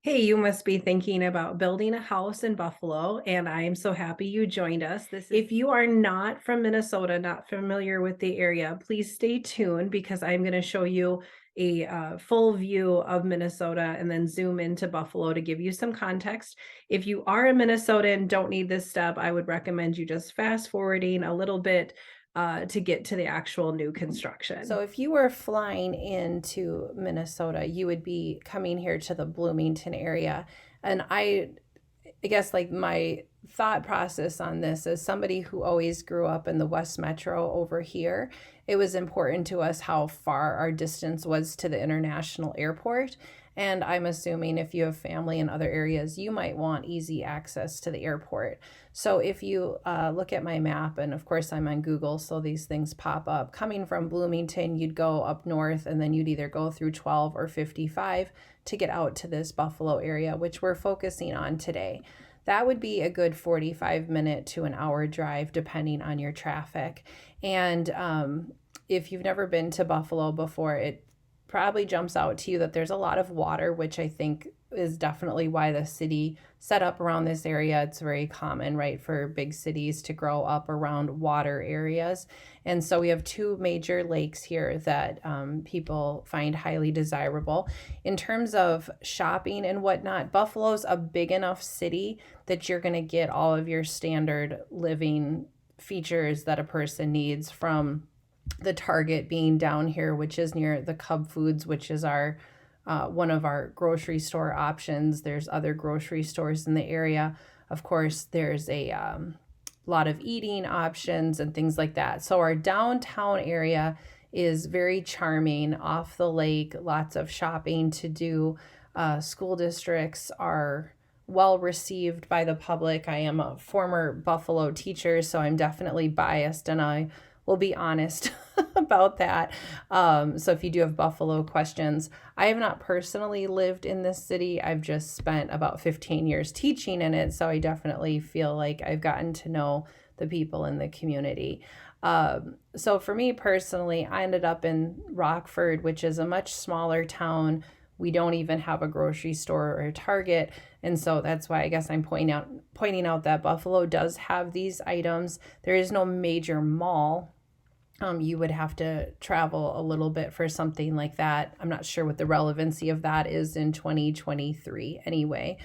Hey, you must be thinking about building a house in Buffalo, and I am so happy you joined us. If you are not from Minnesota, not familiar with the area, please stay tuned because I'm going to show you a full view of Minnesota and then zoom into Buffalo to give you some context. If you are a Minnesotan and don't need this step, I would recommend you just fast forwarding a little bit to get to the actual new construction. So if you were flying into Minnesota, you would be coming here to the Bloomington area. And I guess like my thought process on this as somebody who always grew up in the West Metro over here, it was important to us how far our distance was to the international airport. And I'm assuming if you have family in other areas, you might want easy access to the airport. So if you look at my map, and of course I'm on Google, so these things pop up. Coming from Bloomington, you'd go up north, and then you'd either go through 12 or 55 to get out to this Buffalo area, which we're focusing on today. That would be a good 45-minute to an hour drive, depending on your traffic. And if you've never been to Buffalo before, it probably jumps out to you that there's a lot of water, which I think is definitely why the city set up around this area. It's very common, right, for big cities to grow up around water areas. And so we have two major lakes here that people find highly desirable. In terms of shopping and whatnot, Buffalo's a big enough city that you're going to get all of your standard living features that a person needs, from the Target being down here, which is near the Cub Foods, which is our one of our grocery store options. There's other grocery stores in the area. Of course, there's a lot of eating options and things like that. So our downtown area is very charming, off the lake, lots of shopping to do. School districts are well received by the public. I am a former Buffalo teacher, so I'm definitely biased, and I will be honest about that. So if you do have Buffalo questions, I have not personally lived in this city. I've just spent about 15 years teaching in it. So I definitely feel like I've gotten to know the people in the community. So for me personally, I ended up in Rockford, which is a much smaller town. We don't even have a grocery store or a Target. And so that's why I guess I'm pointing out that Buffalo does have these items. There is no major mall. You would have to travel a little bit for something like that. I'm not sure what the relevancy of that is in 2023 anyway.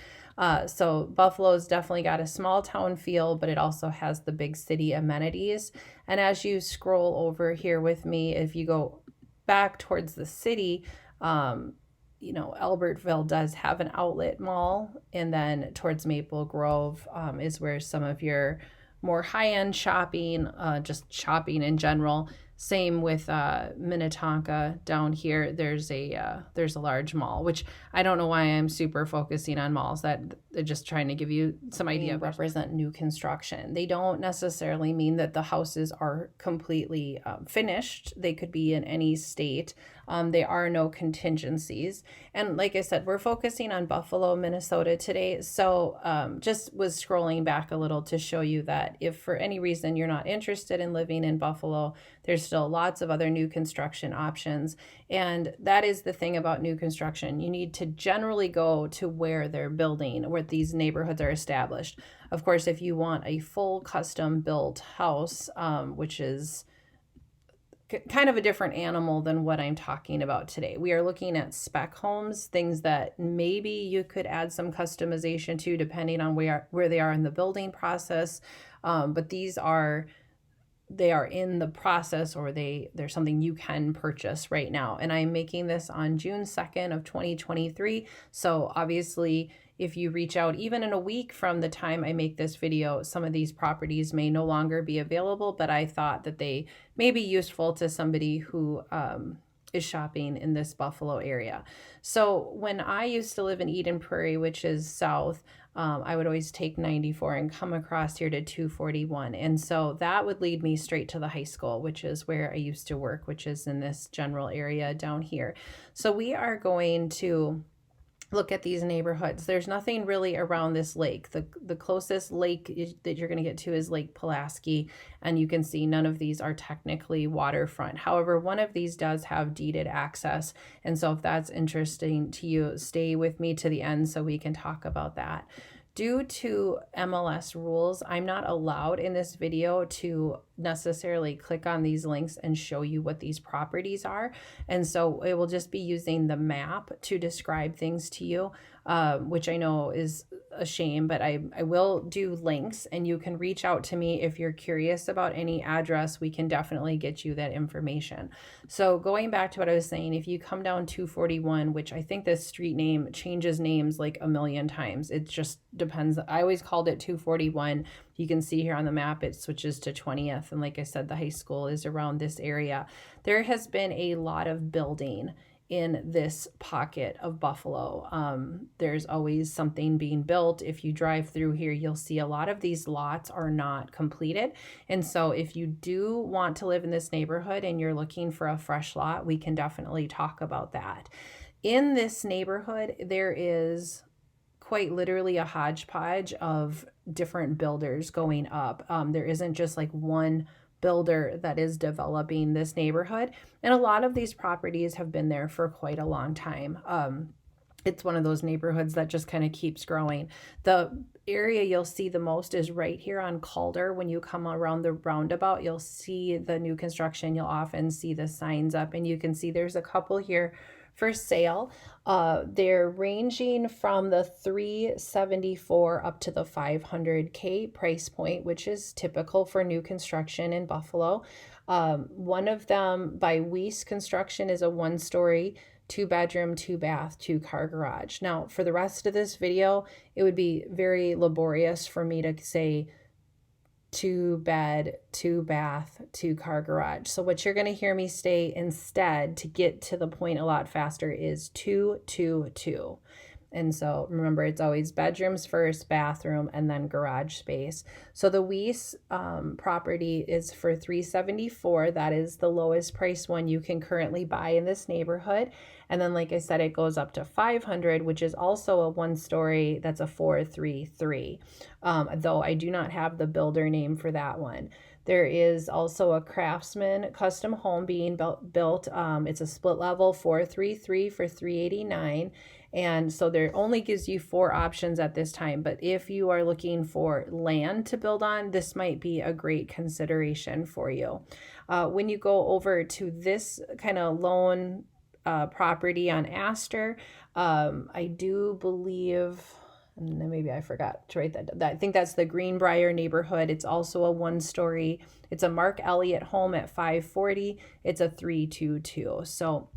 So Buffalo's definitely got a small town feel, but it also has the big city amenities. And as you scroll over here with me, if you go back towards the city, Albertville does have an outlet mall, and then towards Maple Grove is where some of your more high-end shopping, just shopping in general. Same with Minnetonka down here. There's a large mall, which I don't know why I'm super focusing on malls. That they're just trying to give you some idea. Represent new construction. They don't necessarily mean that the houses are completely finished. They could be in any state. There are no contingencies. And like I said, we're focusing on Buffalo, Minnesota today. So just was scrolling back a little to show you that if for any reason you're not interested in living in Buffalo, there's still lots of other new construction options. And that is the thing about new construction. You need to generally go to where they're building, where these neighborhoods are established. Of course, if you want a full custom built house, which is kind of a different animal than what I'm talking about today. We are looking at spec homes, things that maybe you could add some customization to depending on where they are in the building process. But they are in the process, or they're something you can purchase right now. And I'm making this on June 2nd of 2023. So obviously, if you reach out even in a week from the time I make this video, some of these properties may no longer be available, but I thought that they may be useful to somebody who is shopping in this Buffalo area. So when I used to live in Eden Prairie, which is south, I would always take 94 and come across here to 241. And so that would lead me straight to the high school, which is where I used to work, which is in this general area down here. So we are going to look at these neighborhoods. There's nothing really around this lake. The closest lake that you're going to get to is Lake Pulaski, and you can see none of these are technically waterfront. However, one of these does have deeded access, and so if that's interesting to you, stay with me to the end so we can talk about that. Due to MLS rules, I'm not allowed in this video to necessarily click on these links and show you what these properties are. And so it will just be using the map to describe things to you, which I know is a shame, but I will do links, and you can reach out to me if you're curious about any address. We can definitely get you that information. So going back to what I was saying, if you come down 241, which I think this street name changes names like a million times, it just depends. I always called it 241. You can see here on the map it switches to 20th, and like I said, the high school is around this area. There has been a lot of building in this pocket of Buffalo. There's always something being built. If you drive through here, you'll see a lot of these lots are not completed. And so if you do want to live in this neighborhood and you're looking for a fresh lot, we can definitely talk about that. In this neighborhood, there is quite literally a hodgepodge of different builders going up. There isn't just like one builder that is developing this neighborhood. And a lot of these properties have been there for quite a long time. It's one of those neighborhoods that just kind of keeps growing. The area you'll see the most is right here on Calder. When you come around the roundabout, you'll see the new construction. You'll often see the signs up, and you can see there's a couple here for sale. They're ranging from the $374 up to the $500K price point, which is typical for new construction in Buffalo. One of them by Weiss Construction is a 1-story, 2-bedroom, 2-bath, 2-car garage. Now, for the rest of this video, it would be very laborious for me to say 2-bed, 2-bath, 2-car garage. So what you're going to hear me say instead to get to the point a lot faster is 222. And so remember, it's always bedrooms first, bathroom, and then garage space. So the Weiss property is for $374. That is the lowest price one you can currently buy in this neighborhood. And then, like I said, it goes up to $500, which is also a 1-story. That's a 433. Though I do not have the builder name for that one. There is also a Craftsman custom home being built. It's a split level 433 for $389. And so there only gives you 4 options at this time. But if you are looking for land to build on, this might be a great consideration for you. When you go over to this kind of lone property on Astor, I do believe, and then maybe I forgot to write that. I think that's the Greenbrier neighborhood. It's also a 1-story. It's a Mark Elliott home at 540. It's a 322. So,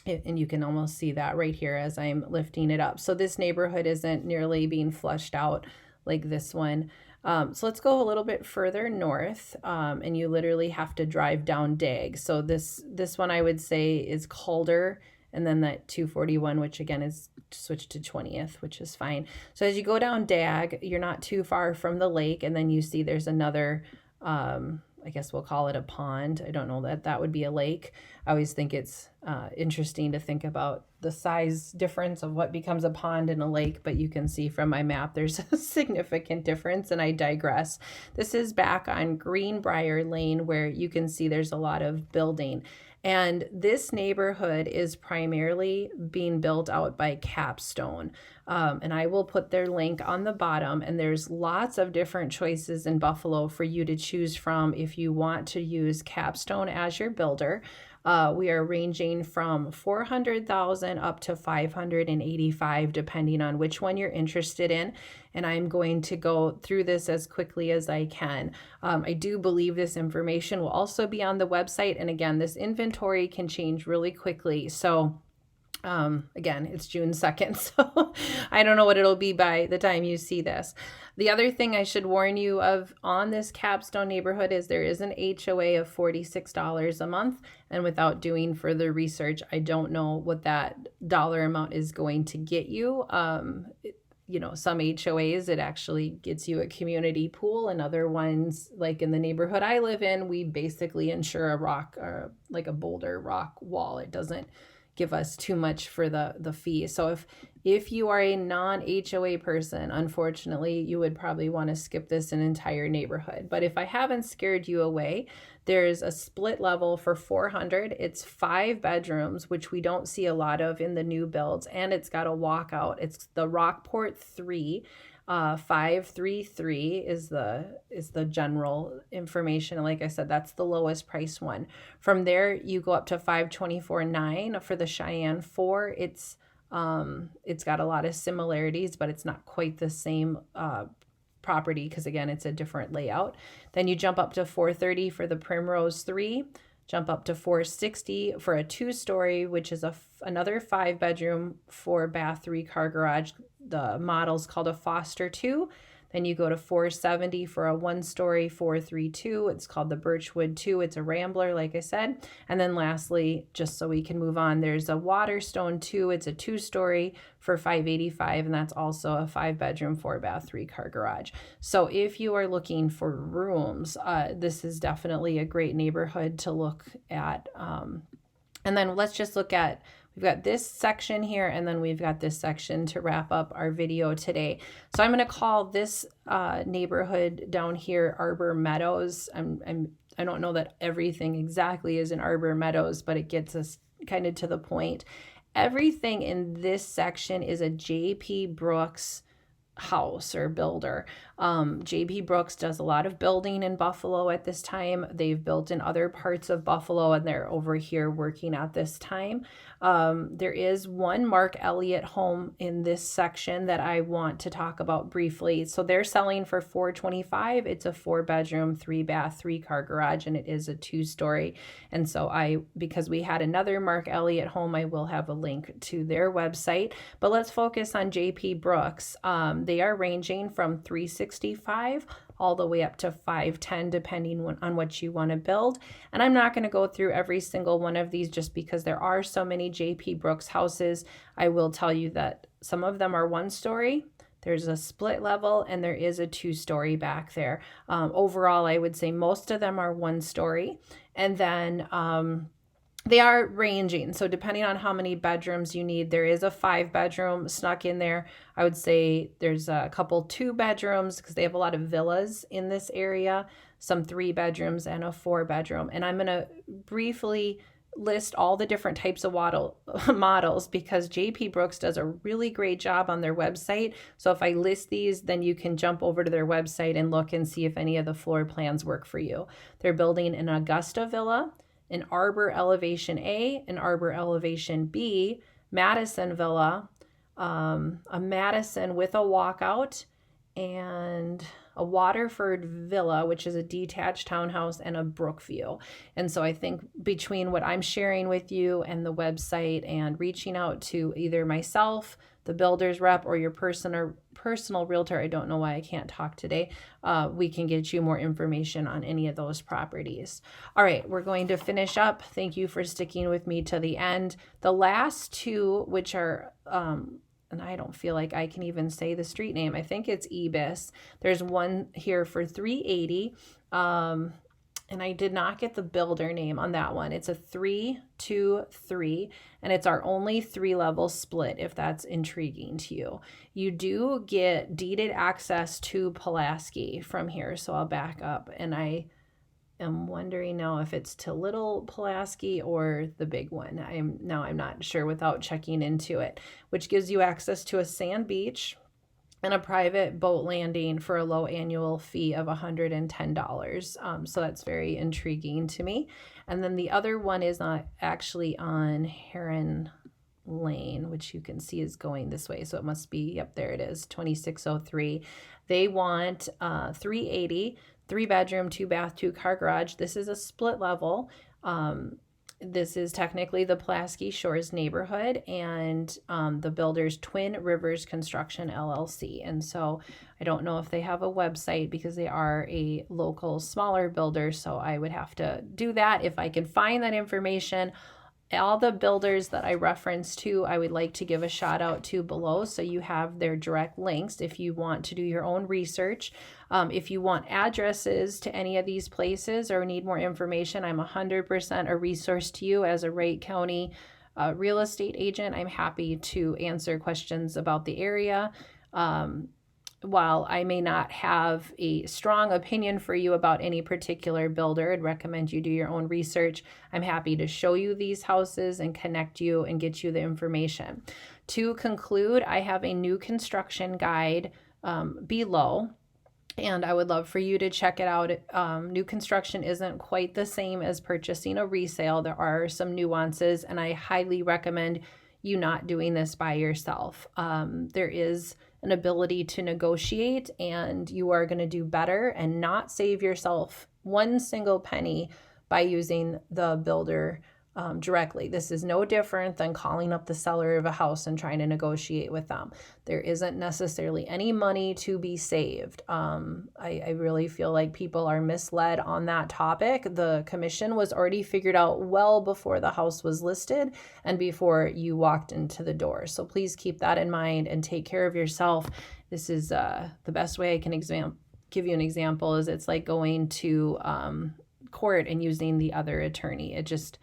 and you can almost see that right here as I'm lifting it up. So this neighborhood isn't nearly being flushed out like this one. So let's go a little bit further north, and you literally have to drive down Dag. So this one I would say is Calder, and then that 241, which again is switched to 20th, which is fine. So as you go down Dag, you're not too far from the lake, and then you see there's another, I guess we'll call it a pond. I don't know that would be a lake. I always think it's interesting to think about the size difference of what becomes a pond and a lake, but you can see from my map there's a significant difference, and I digress. This is back on Greenbrier Lane, where you can see there's a lot of building. And this neighborhood is primarily being built out by Capstone. And I will put their link on the bottom. And there's lots of different choices in Buffalo for you to choose from if you want to use Capstone as your builder. We are ranging from $400,000 up to $585,000, depending on which one you're interested in. And I'm going to go through this as quickly as I can. I do believe this information will also be on the website. And again, this inventory can change really quickly. So again, it's June 2nd, so I don't know what it'll be by the time you see this. The other thing I should warn you of on this Capstone neighborhood is there is an HOA of $46 a month, and without doing further research, I don't know what that dollar amount is going to get you. Some HOAs, it actually gets you a community pool, and other ones, like in the neighborhood I live in, we basically insure a rock, or like a boulder rock wall. It doesn't give us too much for the fee. So if you are a non-HOA person, unfortunately, you would probably want to skip this an entire neighborhood. But if I haven't scared you away, there's a split level for $400. It's 5 bedrooms, which we don't see a lot of in the new builds, and it's got a walkout. It's the Rockport 3. 533 is the general information. Like I said, that's the lowest price one. From there, you go up to 524.9 for the Cheyenne 4. It's got a lot of similarities, but it's not quite the same property because again, it's a different layout. Then you jump up to 430 for the Primrose 3. Jump up to 460 for a 2-story, which is another 5 bedroom, 4 bath, 3 car garage. The model's called a Foster 2. Then you go to 470 for a 1-story, 432. It's called the Birchwood 2. It's a Rambler, like I said. And then lastly, just so we can move on, there's a Waterstone 2. It's a 2-story for 585, and that's also a 5 bedroom, 4 bath, 3 car garage. So if you are looking for rooms, this is definitely a great neighborhood to look at. And then let's just look at, we've got this section here, and then we've got this section to wrap up our video today. So I'm going to call this neighborhood down here Arbor Meadows. I don't know that everything exactly is in Arbor Meadows, but it gets us kind of to the point. Everything in this section is a J.P. Brooks house or builder. J.P. Brooks does a lot of building in Buffalo at this time. They've built in other parts of Buffalo, and they're over here working at this time. There is one Mark Elliott home in this section that I want to talk about briefly. So they're selling for $425. It's a 4 bedroom, 3 bath, 3 car garage, and it is a 2-story. And so because we had another Mark Elliott home, I will have a link to their website. But let's focus on J.P. Brooks. They are ranging from $365 all the way up to $510, depending on what you want to build. And I'm not going to go through every single one of these just because there are so many J.P. Brooks houses. I will tell you that some of them are 1-story. There's a split level, and there is a 2-story back there. Overall, I would say most of them are 1-story. And then they are ranging. So depending on how many bedrooms you need, there is a 5 bedroom snuck in there. I would say there's a couple 2 bedrooms because they have a lot of villas in this area, some 3 bedrooms and a 4 bedroom. And I'm going to briefly list all the different types of models because J.P. Brooks does a really great job on their website. So if I list these, then you can jump over to their website and look and see if any of the floor plans work for you. They're building an Augusta Villa, an Arbor Elevation A, an Arbor Elevation B, Madison Villa, a Madison with a walkout, and a Waterford Villa, which is a detached townhouse, and a Brookview. And so I think between what I'm sharing with you and the website and reaching out to either myself, the builder's rep, or your personal realtor, I don't know why I can't talk today, we can get you more information on any of those properties. All right, we're going to finish up. Thank you for sticking with me to the end. The last 2, which are, and I don't feel like I can even say the street name. I think it's Ebis. There's one here for $380. And I did not get the builder name on that one. It's a 323, and it's our only 3-level split, if that's intriguing to you. You do get deeded access to Pulaski from here, so I'll back up. And I am wondering now if it's to Little Pulaski or the big one. I'm not sure without checking into it, which gives you access to a sand beach and a private boat landing for a low annual fee of $110. So that's very intriguing to me. And then the other one is not actually on Heron Lane, which you can see is going this way. So it must be, yep, there it is, 2603. They want $380, 3 bedroom, 2 bath, 2 car garage. This is a split level. This is technically the Pulaski Shores neighborhood, and the builder's Twin Rivers Construction LLC. And so I don't know if they have a website because they are a local smaller builder, so I would have to do that. If I can find that information, all the builders that I referenced to, I would like to give a shout out to below, so you have their direct links if you want to do your own research. If you want addresses to any of these places or need more information, I'm 100% a resource to you as a Wright County real estate agent. I'm happy to answer questions about the area. While I may not have a strong opinion for you about any particular builder, I'd recommend you do your own research. I'm happy to show you these houses and connect you and get you the information. To conclude, I have a new construction guide below, and I would love for you to check it out. New construction isn't quite the same as purchasing a resale. There are some nuances, and I highly recommend you not doing this by yourself. There is an ability to negotiate, and you are going to do better and not save yourself one single penny by using the builder directly. This is no different than calling up the seller of a house and trying to negotiate with them. There isn't necessarily any money to be saved. I really feel like people are misled on that topic. The commission was already figured out well before the house was listed and before you walked into the door. So please keep that in mind and take care of yourself. This is the best way I can give you an example is it's like going to court and using the other attorney. It just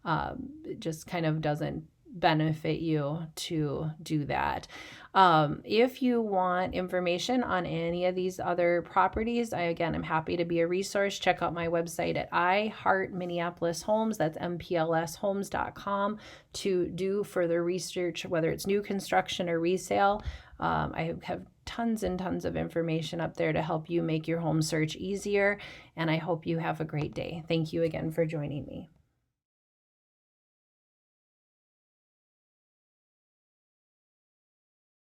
kind of doesn't benefit you to do that. If you want information on any of these other properties, I'm happy to be a resource. Check out my website at I Heart Minneapolis Homes. That's mplshomes.com to do further research, whether it's new construction or resale. I have tons and tons of information up there to help you make your home search easier, and I hope you have a great day. Thank you again for joining me.